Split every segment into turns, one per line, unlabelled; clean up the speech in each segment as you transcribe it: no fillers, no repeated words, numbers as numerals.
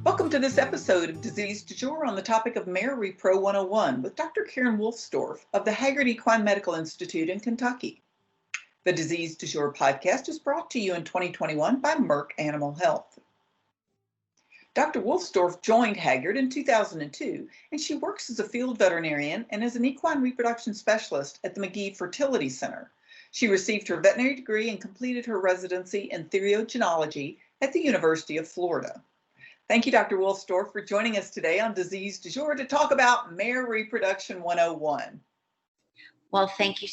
Welcome to this episode of Disease Du Jour on the topic of Mare Repro 101 with Dr. Karen Wolfsdorf of the Haggard Equine Medical Institute in Kentucky. The Disease Du Jour podcast is brought to you in 2021 by Merck Animal Health. Dr. Wolfsdorf joined Haggard in 2002, and she works as a field veterinarian and as an equine reproduction specialist at the McGee Fertility Center. She received her veterinary degree and completed her residency in theriogenology at the University of Florida. Thank you, Dr. Wolfsdorf, for joining us today on Disease Du Jour to talk about Mare Reproduction 101.
Well, thank you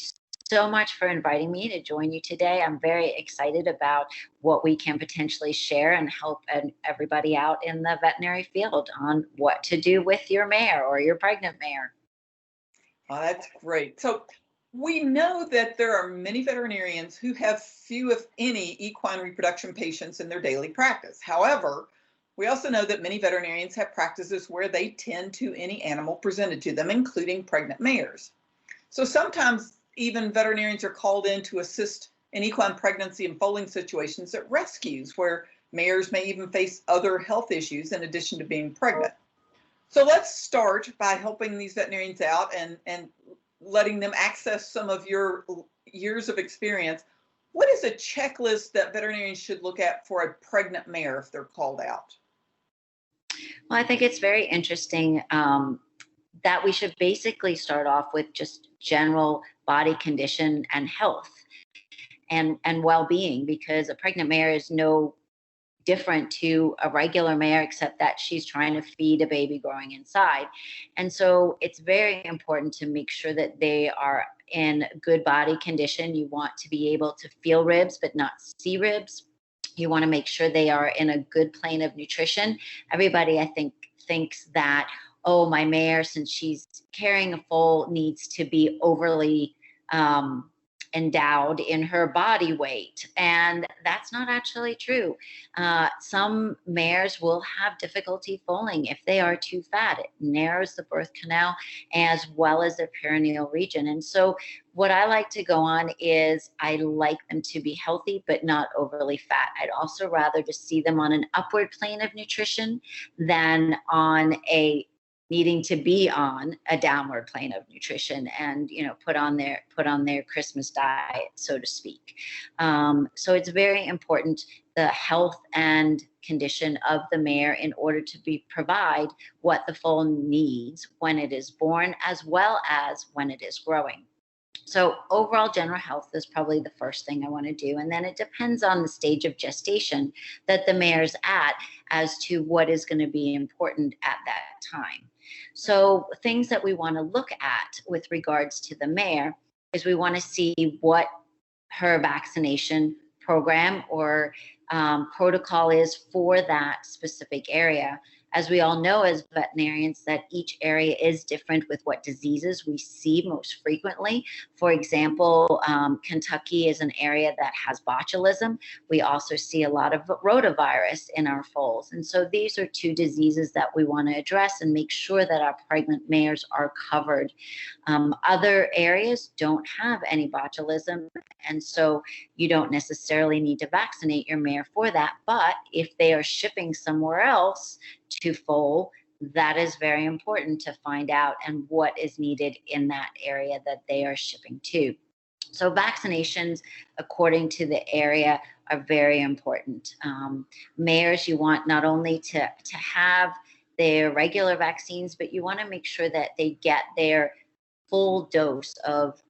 so much for inviting me to join you today. I'm very excited about what we can potentially share and help everybody out in the veterinary field on what to do with your mare or your pregnant mare.
Oh, that's great. So we know that there are many veterinarians who have few, if any, equine reproduction patients in their daily practice. However, we also know that many veterinarians have practices where they tend to any animal presented to them, including pregnant mares. So sometimes even veterinarians are called in to assist in equine pregnancy and foaling situations at rescues where mares may even face other health issues in addition to being pregnant. So let's start by helping these veterinarians out and letting them access some of your years of experience. What is a checklist that veterinarians should look at for a pregnant mare if they're called out?
Well, I think it's very interesting that we should basically start off with just general body condition and health and well-being, because a pregnant mare is no different to a regular mare except that she's trying to feed a baby growing inside. And so it's very important to make sure that they are in good body condition. You want to be able to feel ribs but not see ribs. You want to make sure they are in a good plane of nutrition. Everybody, I think, thinks that, oh, my mare, since she's carrying a foal, needs to be overly endowed in her body weight. And that's not actually true. Some mares will have difficulty foaling if they are too fat. It narrows the birth canal as well as their perineal region. And so what I like to go on is I like them to be healthy, but not overly fat. I'd also rather just see them on an upward plane of nutrition than on a needing to be on a downward plane of nutrition and, put on their Christmas diet, so to speak. So it's very important, the health and condition of the mare, in order to provide what the foal needs when it is born as well as when it is growing. So overall general health is probably the first thing I want to do. And then it depends on the stage of gestation that the mare's at as to what is going to be important at that time. So things that we want to look at with regards to the mare is we want to see what her vaccination program or protocol is for that specific area. As we all know as veterinarians, that each area is different with what diseases we see most frequently. For example, Kentucky is an area that has botulism. We also see a lot of rotavirus in our foals. And so these are two diseases that we want to address and make sure that our pregnant mares are covered. Other areas don't have any botulism, and so you don't necessarily need to vaccinate your mare for that. But if they are shipping somewhere else to foal, that is very important to find out and what is needed in that area that they are shipping to. So vaccinations, according to the area, are very important. Mares, you want not only to have their regular vaccines, but you want to make sure that they get their full dose of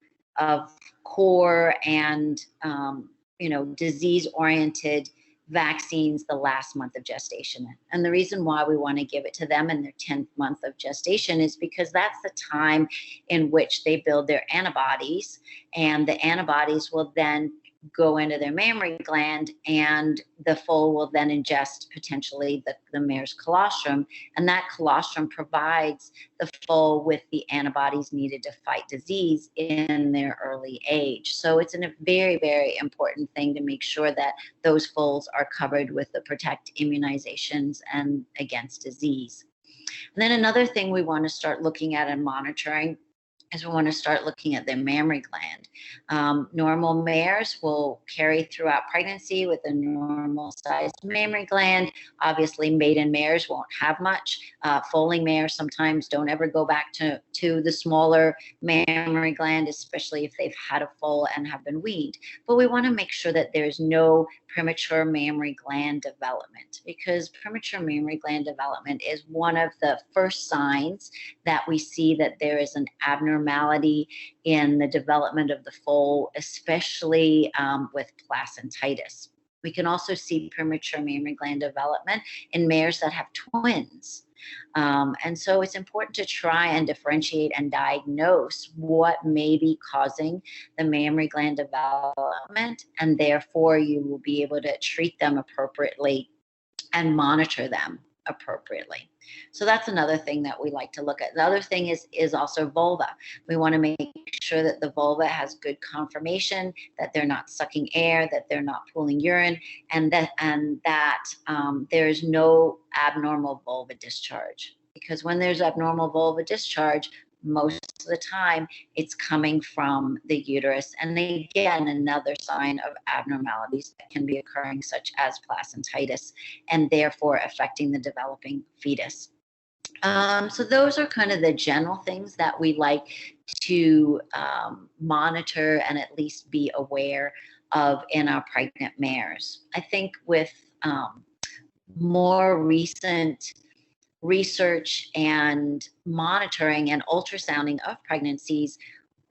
core and disease-oriented vaccines the last month of gestation. And the reason why we want to give it to them in their 10th month of gestation is because that's the time in which they build their antibodies, and the antibodies will then go into their mammary gland, and the foal will then ingest potentially the mare's colostrum, and that colostrum provides the foal with the antibodies needed to fight disease in their early age. So it's a very, very important thing to make sure that those foals are covered with the protect immunizations and against disease. And then another thing we want to start looking at and monitoring is we want to start looking at their mammary gland. Normal mares will carry throughout pregnancy with a normal sized mammary gland. Obviously, maiden mares won't have much. Foaling mares sometimes don't ever go back to the smaller mammary gland, especially if they've had a foal and have been weaned. But we want to make sure that there's no premature mammary gland development, because premature mammary gland development is one of the first signs that we see that there is an abnormality in the development of the foal, especially with placentitis. We can also see premature mammary gland development in mares that have twins. And so it's important to try and differentiate and diagnose what may be causing the mammary gland development, and therefore you will be able to treat them appropriately and monitor them appropriately. So that's another thing that we like to look at. The other thing is also vulva. We want to make sure that the vulva has good conformation, that they're not sucking air, that they're not pooling urine, and that there's no abnormal vulva discharge. Because when there's abnormal vulva discharge, most of the time it's coming from the uterus. And again, another sign of abnormalities that can be occurring, such as placentitis, and therefore affecting the developing fetus. So those are kind of the general things that we like to monitor and at least be aware of in our pregnant mares. I think with more recent research and monitoring and ultrasounding of pregnancies,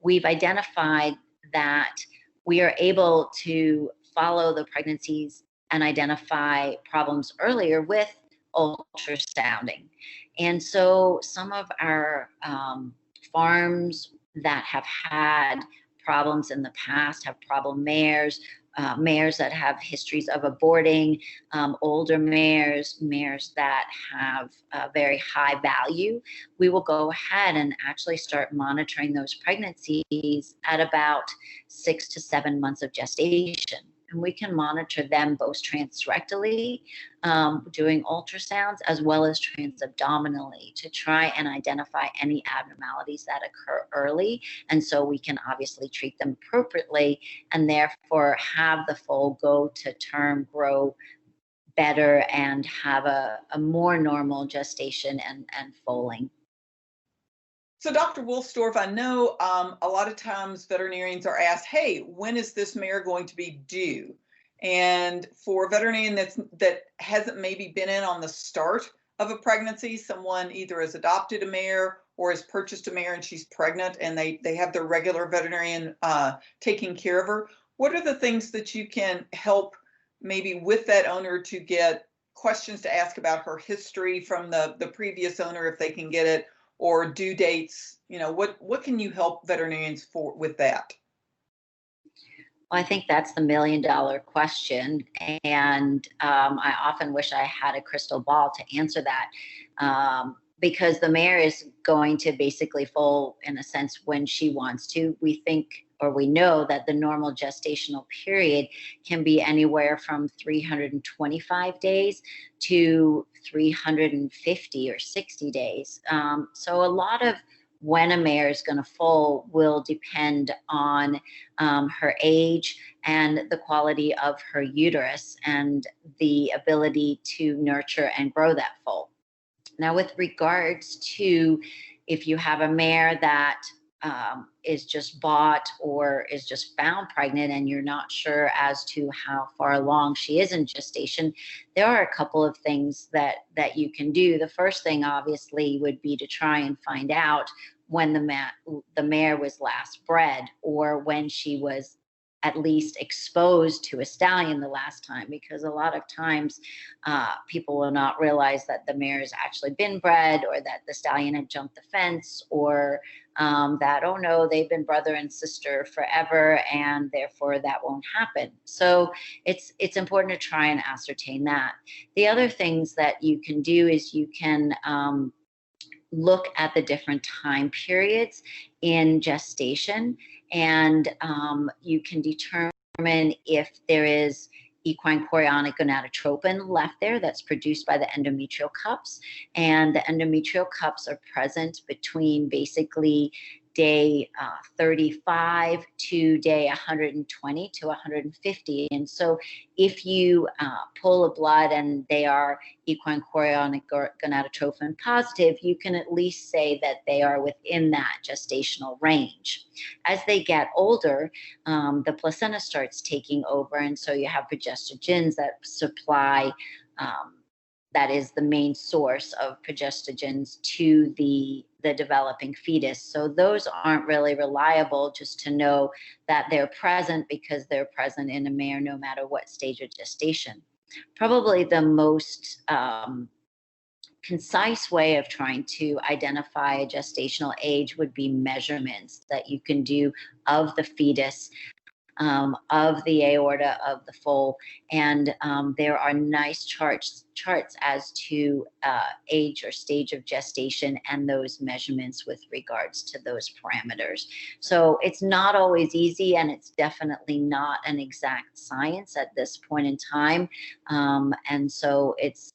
we've identified that we are able to follow the pregnancies and identify problems earlier with ultrasounding. And so some of our farms that have had problems in the past have problem mares, mares that have histories of aborting, older mares, mares that have a very high value. We will go ahead and actually start monitoring those pregnancies at about 6 to 7 months of gestation. And we can monitor them both transrectally, doing ultrasounds, as well as transabdominally, to try and identify any abnormalities that occur early. And so we can obviously treat them appropriately and therefore have the foal go to term, grow better, and have a more normal gestation and foaling.
So, Dr. Wolfsdorf, I know a lot of times veterinarians are asked, hey, when is this mare going to be due? And for a veterinarian that hasn't maybe been in on the start of a pregnancy, someone either has adopted a mare or has purchased a mare and she's pregnant and they have their regular veterinarian taking care of her, what are the things that you can help maybe with that owner to get questions to ask about her history from the previous owner, if they can get it, or due dates? You know, what can you help veterinarians for with that?
Well, I think that's the $1 million question. And I often wish I had a crystal ball to answer that, because the mare is going to basically foal in a sense when she wants to. We think, or we know, that the normal gestational period can be anywhere from 325 days to 350 or 60 days. So a lot of when a mare is going to foal will depend on her age and the quality of her uterus and the ability to nurture and grow that foal. Now, with regards to if you have a mare that is just bought or is just found pregnant and you're not sure as to how far along she is in gestation, there are a couple of things that you can do. The first thing, obviously, would be to try and find out when the mare was last bred, or when she was at least exposed to a stallion the last time, because a lot of times people will not realize that the mare has actually been bred, or that the stallion had jumped the fence, or that, oh no, they've been brother and sister forever and therefore that won't happen. So it's important to try and ascertain that. The other things that you can do is you can look at the different time periods in gestation, and you can determine if there is equine chorionic gonadotropin left there that's produced by the endometrial cups. And the endometrial cups are present between basically day 35 to day 120 to 150. And so if you pull a blood and they are equine chorionic or gonadotrophin positive, you can at least say that they are within that gestational range. As they get older, the placenta starts taking over, and so you have progestogens that supply that is the main source of progestogens to the developing fetus. So those aren't really reliable, just to know that they're present, because they're present in a mare no matter what stage of gestation. Probably the most concise way of trying to identify a gestational age would be measurements that you can do of the fetus, of the aorta, of the foal, and there are nice charts as to age or stage of gestation and those measurements with regards to those parameters. So it's not always easy, and it's definitely not an exact science at this point in time, and so it's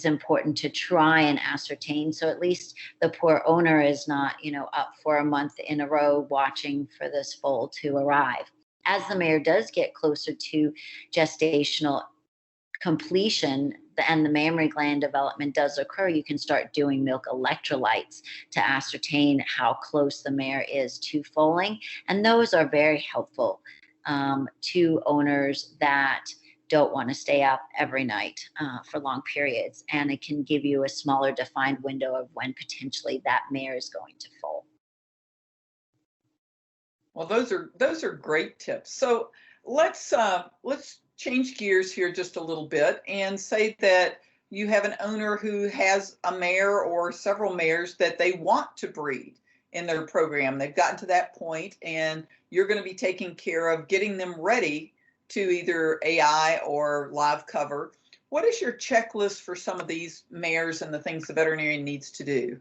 important to try and ascertain, so at least the poor owner is not, up for a month in a row watching for this foal to arrive. As the mare does get closer to gestational completion and the mammary gland development does occur, you can start doing milk electrolytes to ascertain how close the mare is to foaling. And those are very helpful to owners that don't want to stay up every night for long periods. And it can give you a smaller defined window of when potentially that mare is going to foal.
Well, those are great tips. So let's change gears here just a little bit and say that you have an owner who has a mare or several mares that they want to breed in their program. They've gotten to that point, and you're going to be taking care of getting them ready to either AI or live cover. What is your checklist for some of these mares and the things the veterinarian needs to do?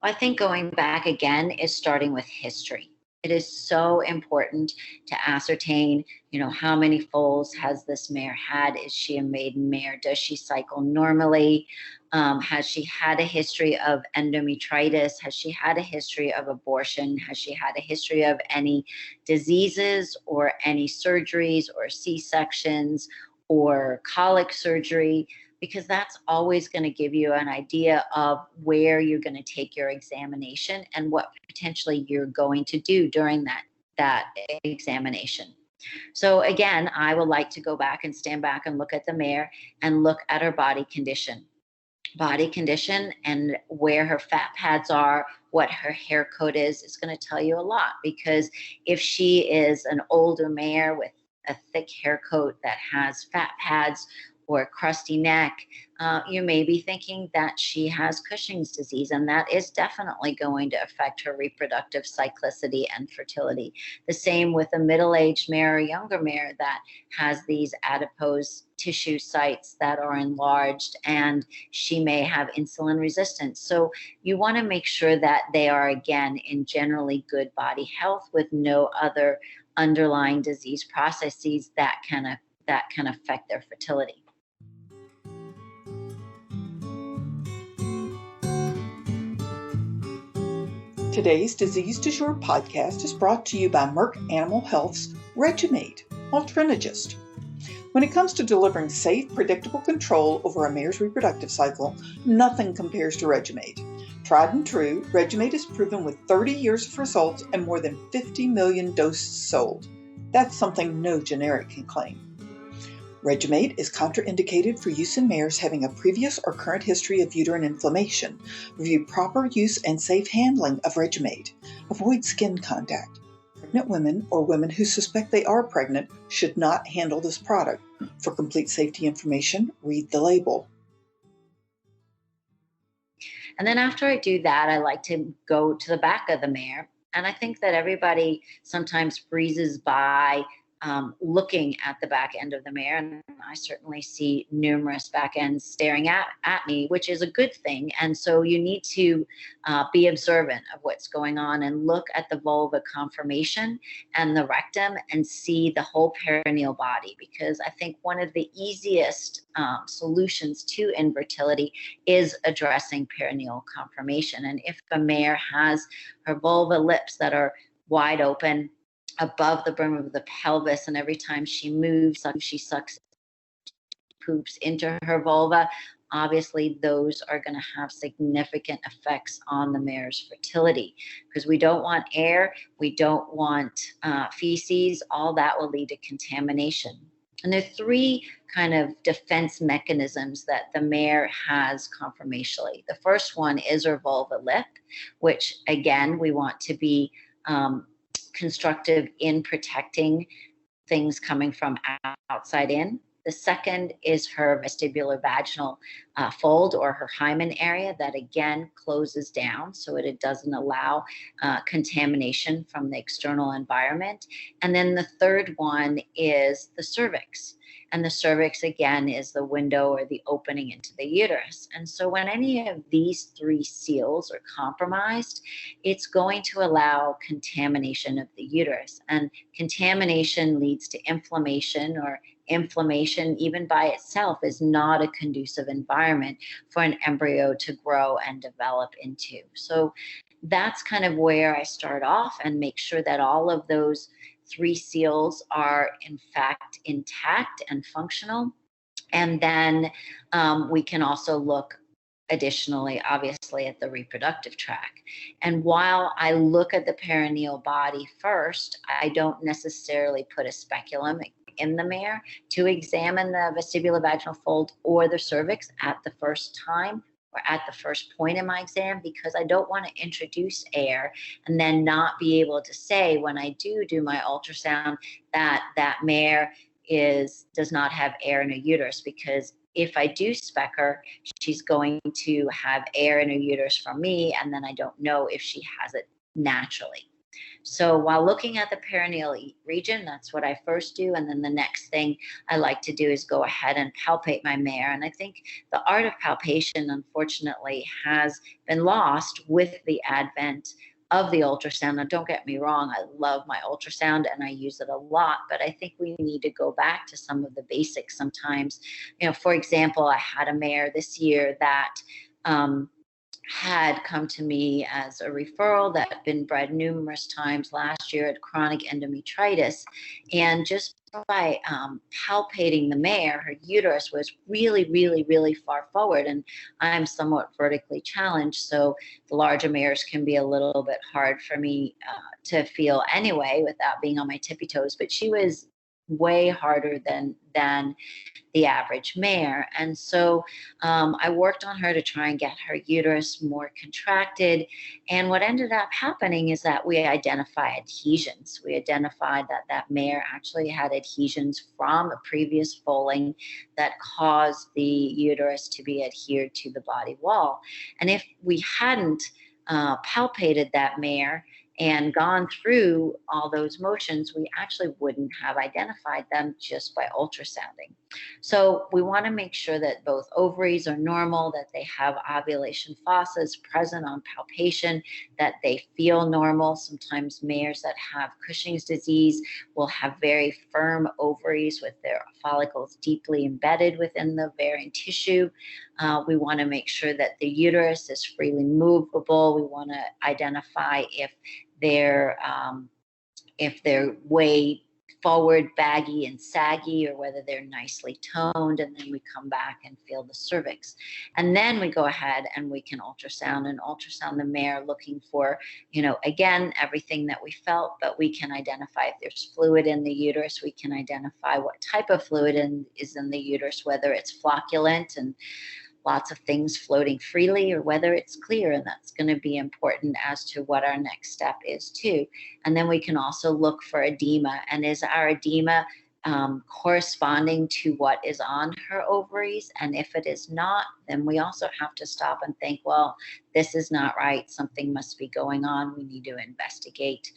I think going back again is starting with history. It is so important to ascertain, how many foals has this mare had? Is she a maiden mare? Does she cycle normally? Has she had a history of endometritis? Has she had a history of abortion? Has she had a history of any diseases or any surgeries or C-sections or colic surgery? Because that's always going to give you an idea of where you're going to take your examination and what potentially you're going to do during that examination. So again, I would like to go back and stand back and look at the mare and look at her body condition and where her fat pads are, what her hair coat is going to tell you a lot. Because if she is an older mare with a thick hair coat that has fat pads or a crusty neck, you may be thinking that she has Cushing's disease, and that is definitely going to affect her reproductive cyclicity and fertility. The same with a middle-aged mare or younger mare that has these adipose tissue sites that are enlarged, and she may have insulin resistance. So you want to make sure that they are, again, in generally good body health with no other underlying disease processes that can affect their fertility.
Today's Disease Du Jour podcast is brought to you by Merck Animal Health's Regimate, Altrinagist. When it comes to delivering safe, predictable control over a mare's reproductive cycle, nothing compares to Regimate. Tried and true, Regimate is proven with 30 years of results and more than 50 million doses sold. That's something no generic can claim. Regimate is contraindicated for use in mares having a previous or current history of uterine inflammation. Review proper use and safe handling of Regimate. Avoid skin contact. Pregnant women or women who suspect they are pregnant should not handle this product. For complete safety information, read the label.
And then after I do that, I like to go to the back of the mare. And I think that everybody sometimes breezes by looking at the back end of the mare, and I certainly see numerous back ends staring at me, which is a good thing. And so you need to be observant of what's going on and look at the vulva conformation and the rectum and see the whole perineal body, because I think one of the easiest solutions to infertility is addressing perineal conformation. And if a mare has her vulva lips that are wide open above the brim of the pelvis, and every time she moves, she sucks poops into her vulva, obviously those are going to have significant effects on the mare's fertility, because we don't want air, we don't want feces, all that will lead to contamination. And there are three kind of defense mechanisms that the mare has conformationally. The first one is her vulva lip, which again, we want to be constructive in protecting things coming from outside in. The second is her vestibular-vaginal fold, or her hymen area, that again closes down so it doesn't allow contamination from the external environment. And then the third one is the cervix. And the cervix, again, is the window or the opening into the uterus. And so when any of these three seals are compromised, it's going to allow contamination of the uterus. And contamination leads to inflammation, or inflammation even by itself is not a conducive environment for an embryo to grow and develop into. So that's kind of where I start off and make sure that all of those three seals are in fact intact and functional. And then we can also look additionally, obviously, at the reproductive tract. And while I look at the perineal body first, I don't necessarily put a speculum in the mare to examine the vestibular-vaginal fold or the cervix at the first time or at the first point in my exam, because I don't want to introduce air and then not be able to say when I do my ultrasound that that mare does not have air in her uterus, because if I do spec her, she's going to have air in her uterus from me, and then I don't know if she has it naturally. So while looking at the perineal region, that's what I first do. And then the next thing I like to do is go ahead and palpate my mare. And I think the art of palpation, unfortunately, has been lost with the advent of the ultrasound. Now, don't get me wrong, I love my ultrasound and I use it a lot, but I think we need to go back to some of the basics sometimes. You know, for example, I had a mare this year that had come to me as a referral that had been bred numerous times last year, at chronic endometritis. And just by palpating the mare, her uterus was really, really, really far forward. And I'm somewhat vertically challenged, so the larger mares can be a little bit hard for me to feel anyway without being on my tippy toes. But she was way harder than the average mare. And so I worked on her to try and get her uterus more contracted. And what ended up happening is that we identified adhesions. We identified that that mare actually had adhesions from a previous foaling that caused the uterus to be adhered to the body wall. And if we hadn't palpated that mare and gone through all those motions, we actually wouldn't have identified them just by ultrasounding. So we want to make sure that both ovaries are normal, that they have ovulation fossas present on palpation, that they feel normal. Sometimes mares that have Cushing's disease will have very firm ovaries with their follicles deeply embedded within the ovarian tissue. We want to make sure that the uterus is freely movable. We want to identify if they're way forward, baggy and saggy, or whether they're nicely toned. And then we come back and feel the cervix. And then we go ahead and we can ultrasound the mare, looking for, again, everything that we felt, but we can identify if there's fluid in the uterus. We can identify what type of fluid is in the uterus, whether it's flocculent and lots of things floating freely, or whether it's clear. And that's going to be important as to what our next step is too. And then we can also look for edema. And is our edema corresponding to what is on her ovaries. And if it is not, then we also have to stop and think, well, this is not right. Something must be going on. We need to investigate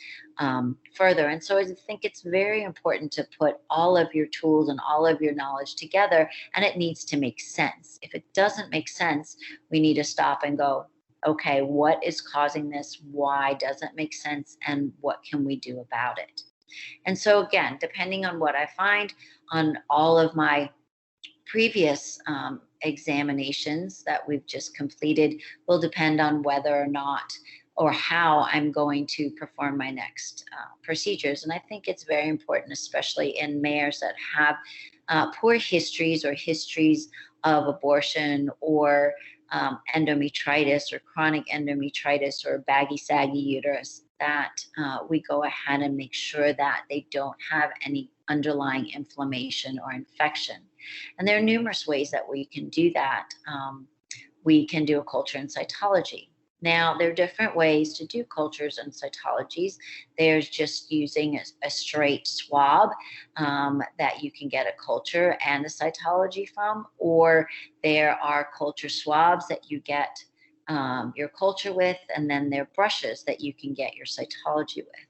further. And so I think it's very important to put all of your tools and all of your knowledge together, and it needs to make sense. If it doesn't make sense, we need to stop and go, okay, what is causing this? Why doesn't it make sense? And what can we do about it? And so again, depending on what I find on all of my previous examinations that we've just completed will depend on whether or not or how I'm going to perform my next procedures. And I think it's very important, especially in mares that have poor histories or histories of abortion or endometritis or chronic endometritis or baggy, saggy uterus, that we go ahead and make sure that they don't have any underlying inflammation or infection. And there are numerous ways that we can do that. We can do a culture in cytology. Now, there are different ways to do cultures and cytologies. There's just using a straight swab that you can get a culture and a cytology from, or there are culture swabs that you get your culture with, and then there are brushes that you can get your cytology with.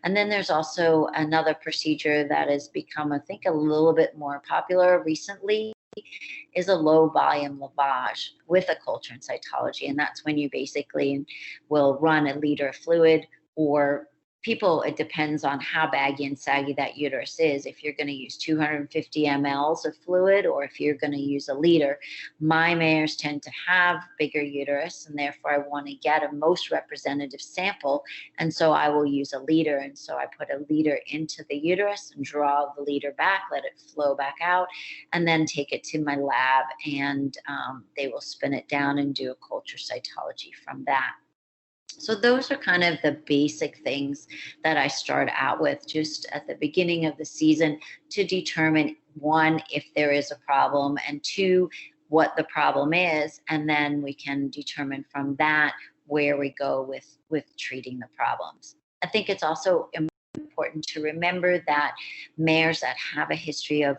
And then there's also another procedure that has become, I think, a little bit more popular recently, is a low volume lavage with a culture and cytology. And that's when you basically will run a liter of fluid, or people, it depends on how baggy and saggy that uterus is. If you're going to use 250 mLs of fluid, or if you're going to use a liter. My mares tend to have bigger uterus, and therefore I want to get a most representative sample. And so I will use a liter. And so I put a liter into the uterus and draw the liter back, let it flow back out, and then take it to my lab, and they will spin it down and do a culture cytology from that. So those are kind of the basic things that I start out with just at the beginning of the season to determine, one, if there is a problem, and two, what the problem is. And then we can determine from that where we go with treating the problems. I think it's also important to remember that mares that have a history of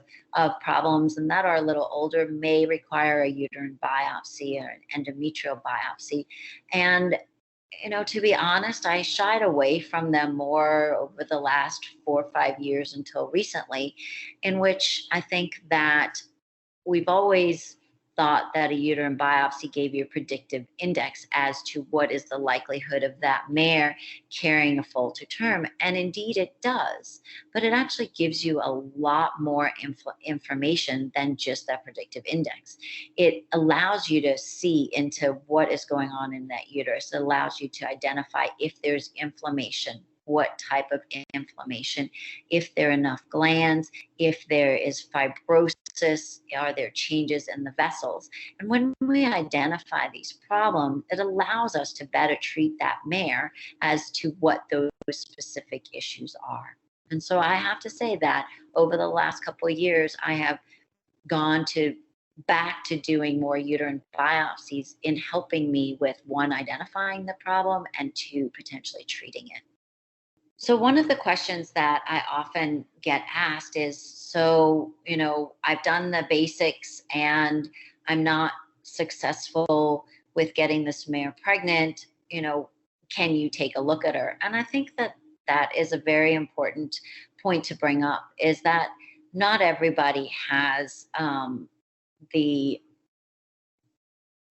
problems and that are a little older may require a uterine biopsy or an endometrial biopsy. And to be honest, I shied away from them more over the last 4 or 5 years until recently, in which I think that we've always thought that a uterine biopsy gave you a predictive index as to what is the likelihood of that mare carrying a full to term. And indeed it does, but it actually gives you a lot more information than just that predictive index. It allows you to see into what is going on in that uterus. It allows you to identify if there's inflammation, what type of inflammation, if there are enough glands, if there is fibrosis, are there changes in the vessels. And when we identify these problems, it allows us to better treat that mare as to what those specific issues are. And so I have to say that over the last couple of years, I have gone back to doing more uterine biopsies in helping me with, one, identifying the problem, and two, potentially treating it. So one of the questions that I often get asked is, so, I've done the basics and I'm not successful with getting this mare pregnant, can you take a look at her? And I think that is a very important point to bring up, is that not everybody has the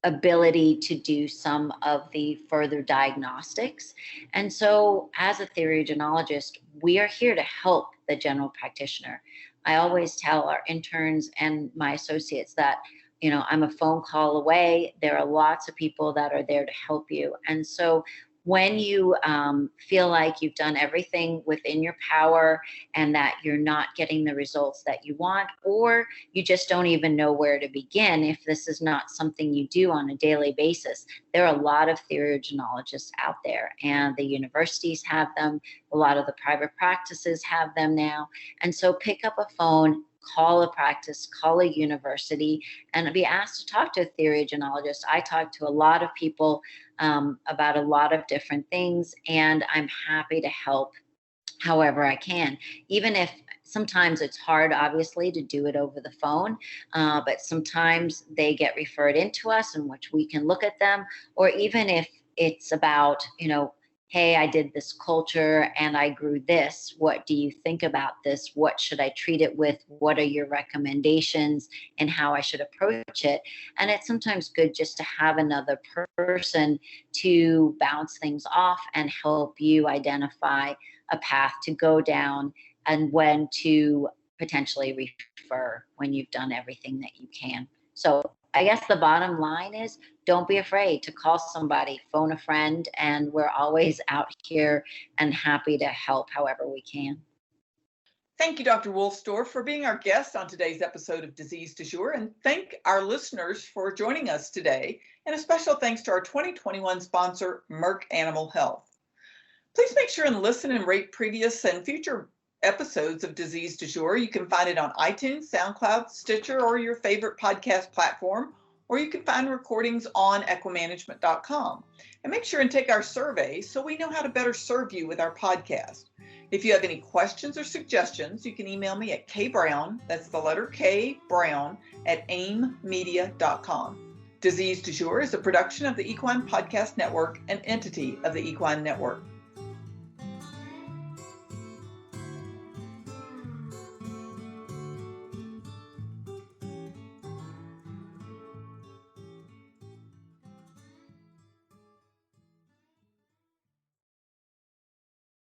ability to do some of the further diagnostics. And so as a theriogenologist, we are here to help the general practitioner. I always tell our interns and my associates that, I'm a phone call away. There are lots of people that are there to help you. And so when you feel like you've done everything within your power and that you're not getting the results that you want, or you just don't even know where to begin, if this is not something you do on a daily basis, there are a lot of theriogenologists out there, and the universities have them. A lot of the private practices have them now. And so pick up a phone, call a practice, call a university, and be asked to talk to a theriogenologist. I talk to a lot of people about a lot of different things, and I'm happy to help however I can. Even if Sometimes it's hard, obviously, to do it over the phone, but sometimes they get referred into us in which we can look at them, or even if it's about, hey, I did this culture and I grew this. What do you think about this? What should I treat it with? What are your recommendations and how I should approach it? And it's sometimes good just to have another person to bounce things off and help you identify a path to go down and when to potentially refer when you've done everything that you can. So I guess the bottom line is don't be afraid to call somebody, phone a friend, and we're always out here and happy to help however we can.
Thank you, Dr. Wolfsdorf, for being our guest on today's episode of Disease Du Jour, and thank our listeners for joining us today. And a special thanks to our 2021 sponsor, Merck Animal Health. Please make sure and listen and rate previous and future episodes of Disease Du Jour. You can find it on iTunes, SoundCloud, Stitcher, or your favorite podcast platform, or you can find recordings on equimanagement.com. And make sure and take our survey so we know how to better serve you with our podcast. If you have any questions or suggestions, you can email me at kbrown, that's the letter K, Brown, at aimmedia.com. Disease Du Jour is a production of the Equine Podcast Network, an entity of the Equine Network.